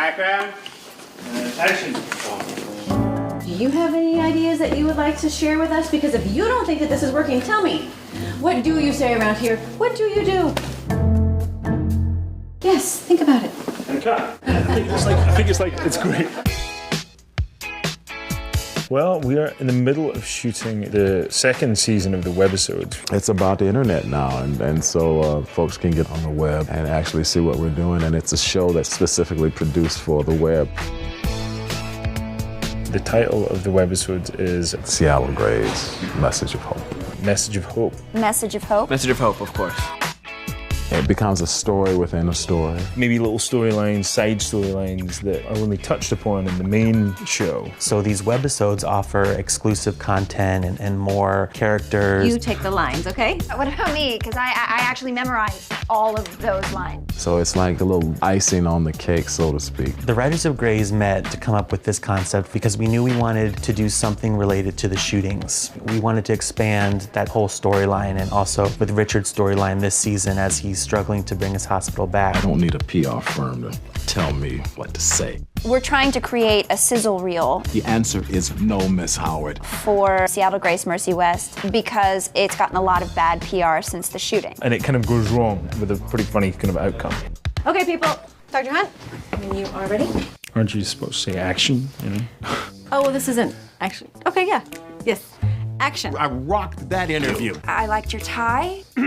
Background. Action. Do you have any ideas that you would like to share with us? Because if you don't think that this is working, tell me. What do you say around here? What do you do? Yes, think about it. And cut. It's great. Well, we are in the middle of shooting the second season of the webisodes. It's about the internet now, and so folks can get on the web and actually see what we're doing, and it's a show that's specifically produced for the web. The title of the webisodes is Seattle Gray's Message of Hope. Message of Hope. Message of hope. Message of hope, of course. It becomes a story within a story. Maybe little storylines, side storylines that are only touched upon in the main show. So these webisodes offer exclusive content and more characters. You take the lines, okay? What about me? Because I actually memorized all of those lines. So it's like a little icing on the cake, so to speak. The writers of Grays met to come up with this concept because we knew we wanted to do something related to the shootings. We wanted to expand that whole storyline, and also with Richard's storyline this season as he's struggling to bring his hospital back. I don't need a PR firm to tell me what to say. We're trying to create a sizzle reel The answer is no, Miss Howard. for Seattle Grace Mercy West because it's gotten a lot of bad PR since the shooting. And it kind of goes wrong with a pretty funny kind of outcome. Okay, people. Dr. Hunt, when you are ready. Aren't you supposed to say action, you know? Oh, well, this isn't actually. Okay, yeah. Yes. Action. I rocked that interview. I liked your tie. I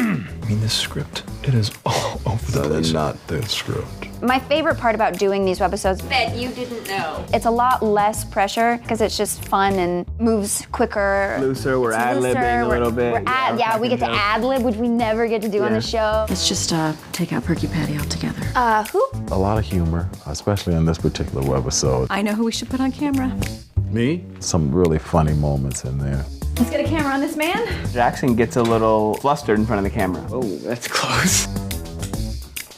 mean, this script, it is all over the That place. is not the script. My favorite part about doing these webisodes That you didn't know. it's a lot less pressure because it's just fun and moves quicker. Looser, we're It's ad-libbing a we're- little bit. Yeah, we get to ad-lib, which we never get to do on the show. Let's just take out Perky Patty altogether. Who? A lot of humor, especially in this particular webisode. I know who we should put on camera. Me? Some really funny moments in there. Let's get a camera on this man. Jackson gets a little flustered in front of the camera. Oh, that's close.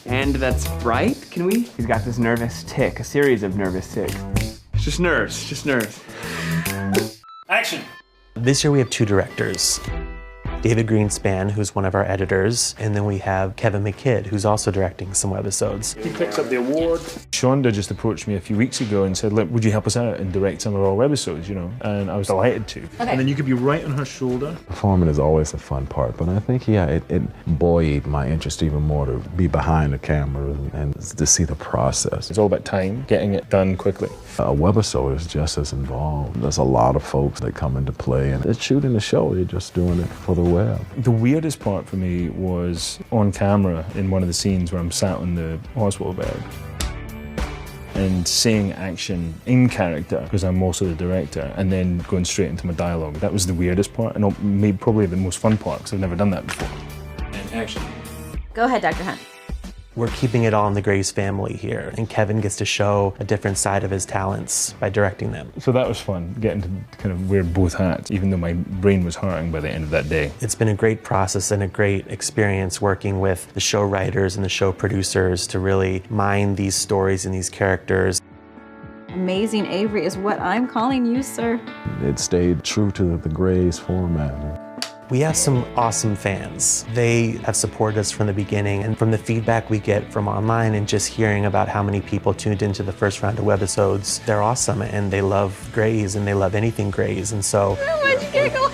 And that's right, can we? He's got this nervous tick, a series of nervous ticks. It's just nerves, just nerves. Action! This year we have two directors. David Greenspan, who's one of our editors, and then we have Kevin McKidd, who's also directing some webisodes. He picks up the award. Shonda just approached me a few weeks ago and said, look, would you help us out and direct some of our webisodes, you know? And I was delighted to. And then you could be right on her shoulder. Performing is always a fun part, but I think, yeah, it buoyed my interest even more to be behind the camera and to see the process. It's all about time, getting it done quickly. A webisode is just as involved. There's a lot of folks that come into play, and they're shooting the show, they're just doing it for the web. The weirdest part for me was on camera in one of the scenes where I'm sat on the hospital bed and seeing action in character, because I'm also the director, and then going straight into my dialogue. That was the weirdest part, and maybe probably the most fun part, because I've never done that before. And action. Go ahead, Dr. Hunt. We're keeping it all in the Grays family here, and Kevin gets to show a different side of his talents by directing them. So that was fun, getting to kind of wear both hats, even though my brain was hurting by the end of that day. It's been a great process and a great experience working with the show writers and the show producers to really mine these stories and these characters. Amazing Avery is what I'm calling you, sir. It stayed true to the Grays format. We have some awesome fans. They have supported us from the beginning, and from the feedback we get from online and just hearing about how many people tuned into the first round of webisodes, they're awesome and they love Grays and they love anything Grays, and so Why'd you giggle?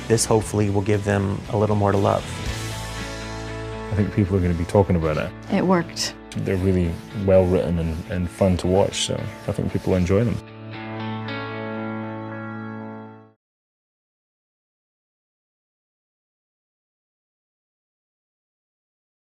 this hopefully will give them a little more to love. I think people are going to be talking about it. It worked. They're really well written and fun to watch, so I think people enjoy them.